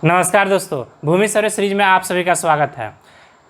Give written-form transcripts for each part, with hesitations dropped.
नमस्कार दोस्तों, भूमि सर्वे सीरीज में आप सभी का स्वागत है।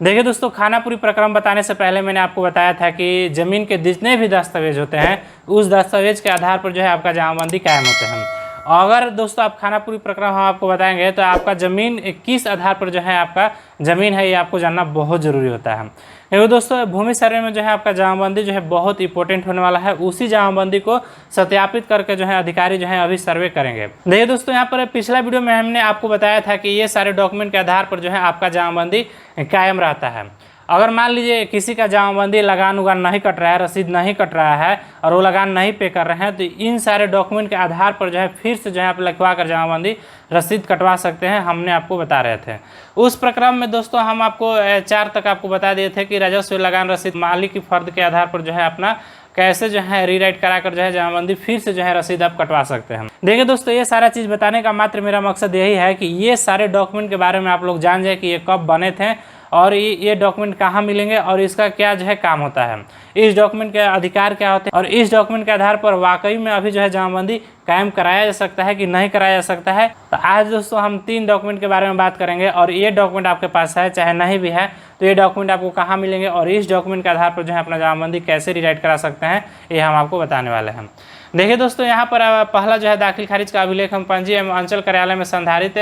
देखिए दोस्तों, खानापुरी प्रक्रम बताने से पहले मैंने आपको बताया था कि ज़मीन के जितने भी दस्तावेज होते हैं उस दस्तावेज के आधार पर जो है आपका जमाबंदी कायम होते हैं। अगर दोस्तों आप खानापुरी प्रक्रम हम आपको बताएंगे तो आपका ज़मीन किस आधार पर जो है आपका ज़मीन है ये आपको जानना बहुत ज़रूरी होता है। क्योंकि दोस्तों भूमि सर्वे में जो है आपका जमाबंदी जो है बहुत इंपॉर्टेंट होने वाला है। उसी जमाबंदी को सत्यापित करके जो है अधिकारी जो है अभी सर्वे करेंगे। देखिए दोस्तों, यहाँ पर पिछला वीडियो में हमने आपको बताया था कि ये सारे डॉक्यूमेंट के आधार पर जो है आपका जमाबंदी कायम रहता है। अगर मान लीजिए किसी का जमाबंदी लगान उगान नहीं कट रहा है, रसीद नहीं कट रहा है और वो लगान नहीं पे कर रहे हैं, तो इन सारे डॉक्यूमेंट के आधार पर जो है फिर से जो है आप लिखवा कर जमाबंदी रसीद कटवा सकते हैं। हमने आपको बता रहे थे उस प्रक्रम में दोस्तों, हम आपको 4 तक आपको बता दिए थे कि राजस्व लगान रसीद मालिक की फर्द के आधार पर जो है अपना कैसे जो है रीराइट कराकर जो है जमाबंदी फिर से जो है रसीद आप कटवा सकते हैं। देखिए दोस्तों, ये सारा चीज़ बताने का मात्र मेरा मकसद यही है कि ये सारे डॉक्यूमेंट के बारे में आप लोग जान जाए कि ये कब बने थे और ये डॉक्यूमेंट कहाँ मिलेंगे और इसका क्या जो है काम होता है, इस डॉक्यूमेंट के अधिकार क्या होते हैं और इस डॉक्यूमेंट के आधार पर वाकई में अभी जो है जमाबंदी कायम कराया जा सकता है कि नहीं कराया जा सकता है। तो आज दोस्तों हम 3 डॉक्यूमेंट के बारे में बात करेंगे और ये डॉक्यूमेंट आपके पास है चाहे नहीं भी है तो ये डॉक्यूमेंट आपको कहाँ मिलेंगे और इस डॉक्यूमेंट के आधार पर जो है अपना जमाबंदी कैसे रीराइट करा सकते हैं ये हम आपको बताने वाले हैं। देखिए दोस्तों, यहाँ पर पहला जो है दाखिल खारिज का अभिलेख हम पंजी एवं अंचल कार्यालय में संधारित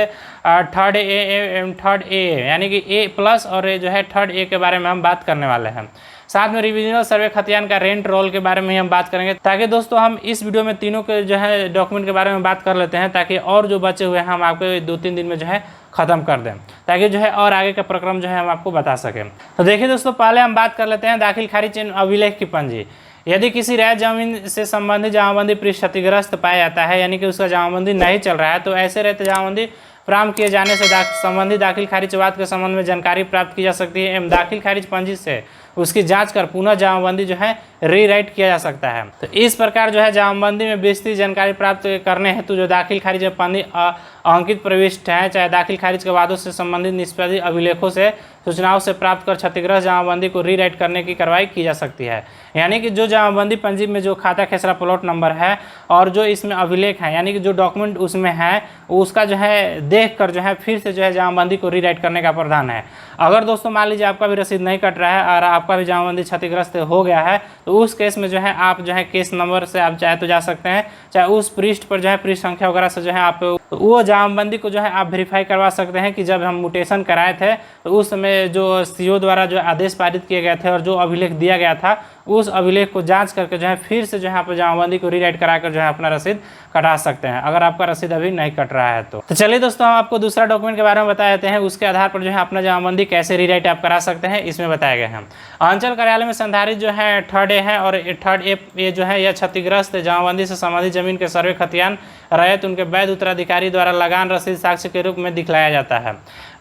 3rd A एवं 3rd A यानी कि A+ और जो है 3rd A के बारे में हम बात करने वाले हैं। साथ में रिविजनल सर्वे खतियान का रेंट रोल के बारे में हम बात करेंगे, ताकि दोस्तों हम इस वीडियो में तीनों के जो है डॉक्यूमेंट के बारे में बात कर लेते हैं, ताकि और जो बचे हुए हैं हम आपको 2-3 दिन में जो है ख़त्म कर दें, ताकि जो है और आगे का प्रक्रम जो है हम आपको बता सकें। तो देखिए दोस्तों, पहले हम बात कर लेते हैं दाखिल खारिज अभिलेख की पंजी। यदि किसी रैयत जमीन से संबंधित जमाबंदी पृष्ठ क्षतिग्रस्त पाया जाता है, यानी कि उसका जमाबंदी नहीं चल रहा है, तो ऐसे रहते जमाबंदी प्रारंभ किए जाने से संबंधित दाखिल खारिज वाद के संबंध में जानकारी प्राप्त की जा सकती है एवं दाखिल खारिज पंजी से उसकी जांच कर पुनः जमाबंदी जो है रीराइट किया जा सकता है। तो इस प्रकार जो है जमाबंदी में विस्तृत जानकारी प्राप्त करने हेतु जो दाखिल खारिज पंजी अंकित प्रविष्ट है, चाहे दाखिल खारिज के वादों से संबंधित निष्पादित अभिलेखों से सूचनाओं से प्राप्त कर क्षतिग्रस्त जमाबंदी को रीराइट करने की कार्रवाई की जा सकती है। यानी कि जो जमाबंदी पंजी में जो खाता खेसरा प्लॉट नंबर है और जो इसमें अभिलेख है, यानी कि जो डॉक्यूमेंट उसमें है उसका जो है देख कर जो है फिर से जो है जमाबंदी को रीराइट करने का प्रावधान है। अगर दोस्तों मान लीजिए आपका भी रसीद नहीं कट रहा है और आपका भी जमाबंदी क्षतिग्रस्त हो गया है, तो उस केस में जो है आप जो है केस नंबर से आप चाहे तो जा सकते हैं, चाहे उस पृष्ठ पर जो है पृष्ठ संख्या वगैरह से जो है आप वो जमाबंदी को जो है आप वेरीफाई करवा सकते हैं कि जब हम म्यूटेशन कराए थे तो उस समय जो CO द्वारा जो आदेश पारित किए गए थे और जो अभिलेख दिया गया था उस अभिलेख को जांच करके जो है फिर से जो है आप जमाबंदी को रीराइट कराकर जो है अपना रसीद कटा सकते हैं, अगर आपका रसीद अभी नहीं कट रहा है तो चलिए दोस्तों हम आपको दूसरा डॉक्यूमेंट के बारे में बता देते हैं। उसके आधार पर जो है अपना जमाबंदी कैसे रीराइट आप करा सकते हैं इसमें बताया गया है। अंचल कार्यालय में संधारित जो है 3rd A है और 3rd A जो है यह क्षतिग्रस्त जमाबंदी से संबंधित जमीन के सर्वे खतियान रैयत उनके वैध उत्तराधिकारी द्वारा लगान रसीद साक्ष्य के रूप में दिखलाया जाता है।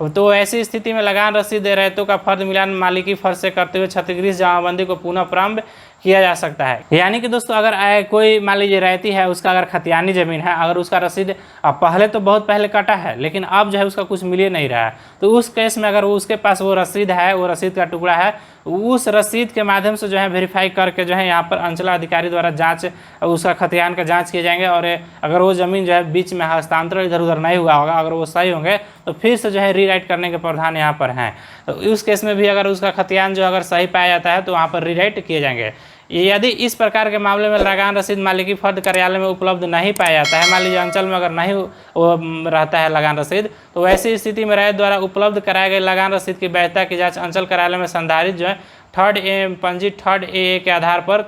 तो ऐसी स्थिति में लगान रसीद रैयतों का फर्द मिलान मालिकी फर्ज से करते हुए क्षतिग्रस्त जमाबंदी को पुनः प्रारंभ किया जा सकता है। यानी कि दोस्तों अगर कोई मान लीजिए रैयती है, उसका अगर खतियानी ज़मीन है, अगर उसका रसीद पहले तो बहुत पहले कटा है लेकिन अब जो है उसका कुछ मिल ही नहीं रहा है, तो उस केस में अगर उसके पास वो रसीद है, वो रसीद का टुकड़ा है, उस रसीद के माध्यम से जो है वेरीफाई करके जो है यहाँ पर अंचलाधिकारी द्वारा जांच उसका खतियान का जांच किए जाएंगे और अगर वो ज़मीन जो है बीच में हस्तांतरण इधर उधर नहीं हुआ होगा, अगर वो सही होंगे तो फिर से जो है रीराइट करने के प्रावधान यहाँ पर हैं। तो उस केस में भी अगर उसका खतियान जो अगर सही पाया जाता है तो वहाँ पर रीराइट किए जाएंगे। यदि इस प्रकार के मामले में लगान रसीद मालिकी फर्द कार्यालय में उपलब्ध नहीं पाया जाता है, मान लीजिए अंचल में अगर नहीं रहता है लगान रसीद, तो ऐसी स्थिति में रैयत द्वारा उपलब्ध कराए गए लगान रसीद की वैधता की जांच अंचल कार्यालय में संधारित जो है 3rd A पंजी 3rd A के आधार पर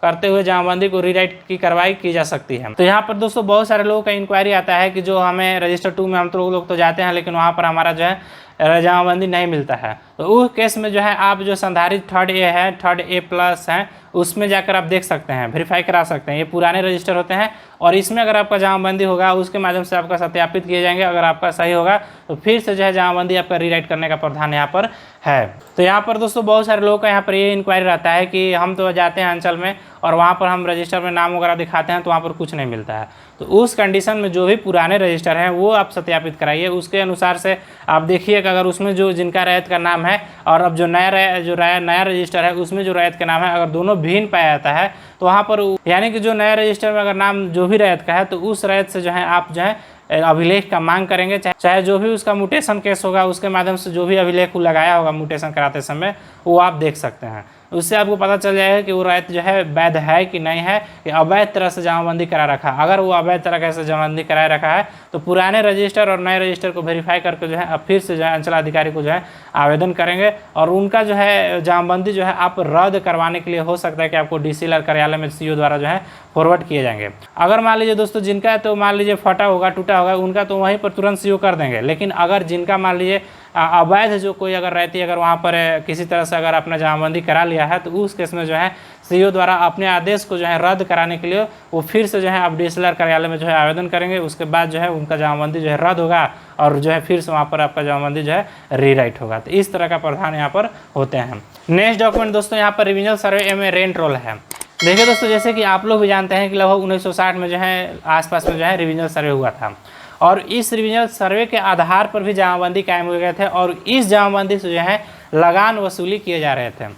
करते हुए जमाबंदी को रीराइट की कार्रवाई की जा सकती है। तो यहाँ पर दोस्तों बहुत सारे लोगों का इंक्वायरी आता है कि जो हमें रजिस्टर 2 में हम तो लोग तो जाते हैं लेकिन वहाँ पर हमारा जो है जमाबंदी नहीं मिलता है, तो उस केस में जो है आप जो संधारित 3rd A है, 3rd A+ हैं, उसमें जाकर आप देख सकते हैं, वेरीफाई करा सकते हैं। ये पुराने रजिस्टर होते हैं और इसमें अगर आपका जमाबंदी होगा उसके माध्यम से आपका सत्यापित किए जाएंगे। अगर आपका सही होगा तो फिर से जो है जमाबंदी आपका रीराइट करने का प्रावधान यहाँ पर है। तो यहाँ पर दोस्तों बहुत सारे लोगों का यहाँ पर ये इंक्वायरी रहता है कि हम तो जाते हैं अंचल में और वहाँ पर हम रजिस्टर में नाम वगैरह दिखाते हैं तो वहाँ पर कुछ नहीं मिलता है। तो उस कंडीशन में जो भी पुराने रजिस्टर हैं वो आप सत्यापित कराइए, उसके अनुसार से आप देखिए कि अगर उसमें जो जिनका रैयत का नाम है और अब जो नया रजिस्टर है उसमें जो रैयत का नाम है अगर दोनों भिन्न पाया जाता है तो वहाँ पर यानी कि जो नया रजिस्टर में अगर नाम जो भी रैयत का है तो उस रैयत से जो है आप जो है अभिलेख का मांग करेंगे, चाहे जो भी उसका म्यूटेशन केस होगा उसके माध्यम से जो भी अभिलेख लगाया होगा म्यूटेशन कराते समय वो आप देख सकते हैं। उससे आपको पता चल जाएगा कि वो रैयत जो है वैध है कि नहीं है, कि अवैध तरह से जमाबंदी करा रखा है। अगर वो अवैध तरह से जमाबंदी कराए रखा है तो पुराने रजिस्टर और नए रजिस्टर को वेरीफाई करके जो है अब फिर से जो है अंचलाधिकारी को जो है आवेदन करेंगे और उनका जो है जमाबंदी जो है आप रद्द करवाने के लिए हो सकता है कि आपको डीसीएलआर कार्यालय में सीओ द्वारा जो है फॉरवर्ड किए जाएंगे। अगर मान लीजिए दोस्तों जिनका तो मान लीजिए फटा होगा, टूटा होगा, उनका तो वहीं पर तुरंत सीओ कर देंगे। लेकिन अगर जिनका मान लीजिए अवैध जो कोई अगर रहती है, अगर वहाँ पर किसी तरह से अगर अपना जमाबंदी करा लिया है तो उस केस में जो है सीओ द्वारा अपने आदेश को जो है रद्द कराने के लिए वो फिर से जो है अब डीसीएलआर कार्यालय में जो है आवेदन करेंगे। उसके बाद जो है उनका जमाबंदी जो है रद्द होगा और जो है फिर से वहाँ पर आपका जमाबंदी जो है रीराइट होगा। तो इस तरह का प्रावधान यहाँ पर होते हैं। नेक्स्ट डॉक्यूमेंट दोस्तों यहाँ पर रिविजनल सर्वे में रेंट रोल है। देखिए दोस्तों, जैसे कि आप लोग भी जानते हैं कि लगभग 1960 में जो है आसपास में जो है रिविजनल सर्वे हुआ था और इस रिविजनल सर्वे के आधार पर भी जमाबंदी कायम हो गए थे और इस जमाबंदी से जो है लगान वसूली किए जा रहे थे।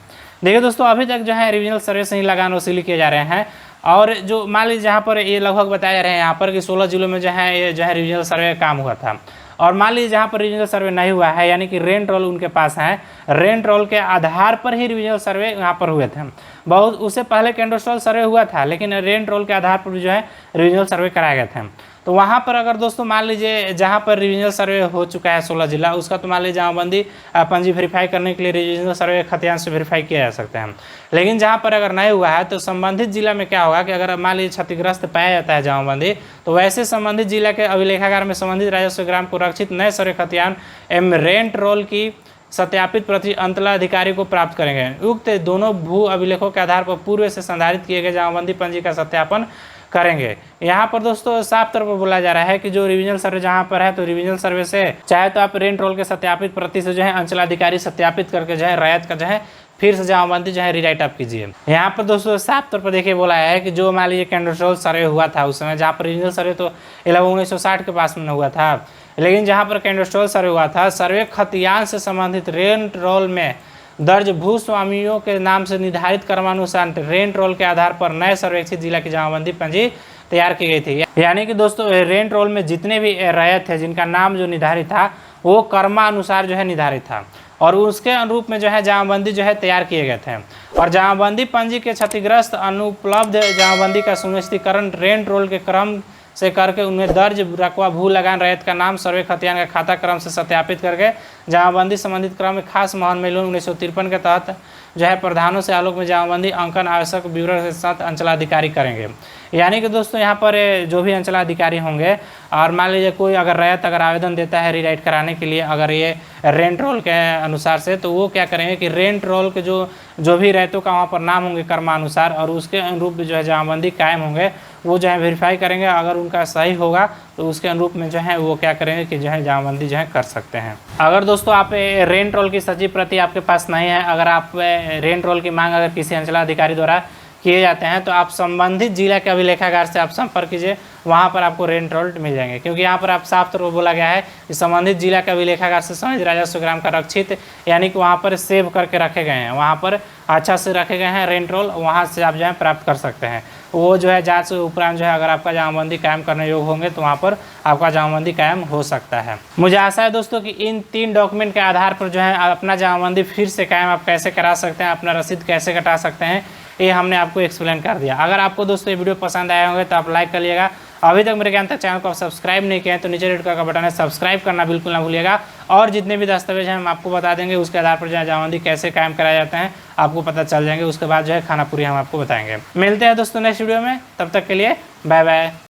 देखिए दोस्तों, अभी तक जो है रिविजनल सर्वे से ही लगान वसूली किए जा रहे हैं और जो मान लीजिए जहाँ पर ये लगभग बताया जा रहे हैं यहाँ पर कि 16 जिलों में जो है ये जो है रिविजनल सर्वे काम हुआ था। और मान लीजिए जहाँ पर रिविजनल सर्वे नहीं हुआ है, यानी कि रेंट रोल उनके पास है, रेंट रोल के आधार पर ही रिविजनल सर्वे यहाँ पर हुए थे। बहुत उससे पहले कैडस्ट्रल सर्वे हुआ था, लेकिन रेंट रोल के आधार पर जो है रिविजनल सर्वे कराए गए थे। तो वहाँ पर अगर दोस्तों मान लीजिए जहाँ पर रिविजनल सर्वे हो चुका है 16 जिला, उसका तो मान लीजिए जमाबंदी पंजी वेरीफाई करने के लिए रिविजनल सर्वे खतियान से वेरीफाई किया जा सकता है। लेकिन जहाँ पर अगर नहीं हुआ है तो संबंधित जिला में क्या होगा कि अगर मान लीजिए क्षतिग्रस्त पाया जाता है जमाबंदी, तो वैसे संबंधित जिला के अभिलेखागार में संबंधित राजस्व ग्राम को रक्षित नए सर्वे खतियान एवं रेंट रोल की सत्यापित प्रति अंचलाधिकारी को प्राप्त करेंगे। उक्त दोनों भू अभिलेखों के आधार पर पूर्व से संधारित किए गए जमाबंदी पंजी का सत्यापन करेंगे। यहाँ पर दोस्तों साफ तौर पर बोला जा रहा है कि जो रिविजनल सर्वे जहाँ पर है तो रिविजनल सर्वे से चाहे तो आप रेंट रोल के सत्यापित प्रति से जो है अंचलाधिकारी सत्यापित करके जो है रैयत का जो है फिर से जमाबंदी जो है रीराइट अप कीजिए। यहाँ पर दोस्तों साफ तौर पर देखिए बोला है कि जो मान लीजिए कैडस्ट्रल सर्वे हुआ था उस समय, जहाँ पर रिविजनल सर्वे तो 1960 के पास में हुआ था, लेकिन जहाँ पर कैडस्ट्रल सर्वे हुआ था, सर्वे खतियान से संबंधित रेंट रोल में दर्ज भूस्वामियों के नाम से निर्धारित क्रमानुसार रेंट रोल के आधार पर नए सर्वेक्षित जिला की जमाबंदी पंजी तैयार की गई थी। यानी कि दोस्तों रेंट रोल में जितने भी रैयत थे जिनका नाम जो निर्धारित था वो क्रमानुसार जो है निर्धारित था और उसके अनुरूप में जो है जमाबंदी जो है तैयार किए गए थे। और जमाबंदी पंजी के क्षतिग्रस्त अनुपलब्ध जमाबंदी का सुनिश्चितीकरण रेंट रोल के क्रम से करके उनमें दर्ज रकबा भू लगान रैयत का नाम सर्वे खतियान का खाता क्रम से सत्यापित करके जमाबंदी संबंधित क्रम में खास महान मेलोन 1953 के तहत जो है प्रधानों से आलोक में जमाबंदी अंकन आवश्यक विवरण के साथ अंचलाधिकारी करेंगे। यानी कि दोस्तों यहाँ पर जो भी अंचलाधिकारी होंगे और मान लीजिए कोई अगर रैयत अगर आवेदन देता है रीराइट कराने के लिए अगर ये रेंट रोल के अनुसार से, तो वो क्या करेंगे कि रेंट रोल के जो भी रैयतों का वहाँ पर नाम होंगे क्रमानुसार और उसके अनुरूप जो है जमाबंदी कायम होंगे वो जो है वेरीफाई करेंगे। अगर उनका सही होगा तो उसके अनुरूप में जो है वो क्या करेंगे कि जो है जमाबंदी जो है कर सकते हैं। अगर दोस्तों आप रेंट रोल की सच्ची प्रति आपके पास नहीं है, अगर आप रेंट रोल की मांग अगर किसी अंचलाधिकारी द्वारा किए जाते हैं तो आप संबंधित जिला के अभिलेखागार से आप संपर्क कीजिए, वहाँ पर आपको रेंट रोल मिल जाएंगे। क्योंकि यहाँ पर आप साफ तौर पर बोला गया है कि संबंधित जिला के अभिलेखागार से संबंधित राजस्व ग्राम का रक्षित यानी कि वहाँ पर सेव करके रखे गए हैं, वहाँ पर अच्छा से रखे गए हैं रेंट रोल, वहाँ से आप जो है प्राप्त कर सकते हैं। वो जो है जांच उपरांत जो है अगर आपका जमाबंदी कायम करने योग्य होंगे तो वहाँ पर आपका जमाबंदी कायम हो सकता है। मुझे आशा है दोस्तों कि इन 3 डॉक्यूमेंट के आधार पर जो है अपना जमाबंदी फिर से कायम आप कैसे करा सकते हैं, अपना रसीद कैसे कटा सकते हैं, ये हमने आपको एक्सप्लेन कर दिया। अगर आपको दोस्तों ये वीडियो पसंद आए होंगे तो आप लाइक कर लीजिएगा। अभी तक मेरे ज्ञान तक चैनल को आप सब्सक्राइब नहीं किए हैं तो नीचे रेड कलर का बटन है, सब्सक्राइब करना बिल्कुल ना भूलिएगा। और जितने भी दस्तावेज हैं हम आपको बता देंगे, उसके आधार पर जो है जमाबंदी कैसे कायम कराए जाते हैं आपको पता चल जाएंगे। उसके बाद जो है खाना पूरी हम आपको बताएंगे। मिलते हैं दोस्तों नेक्स्ट वीडियो में, तब तक के लिए बाय बाय।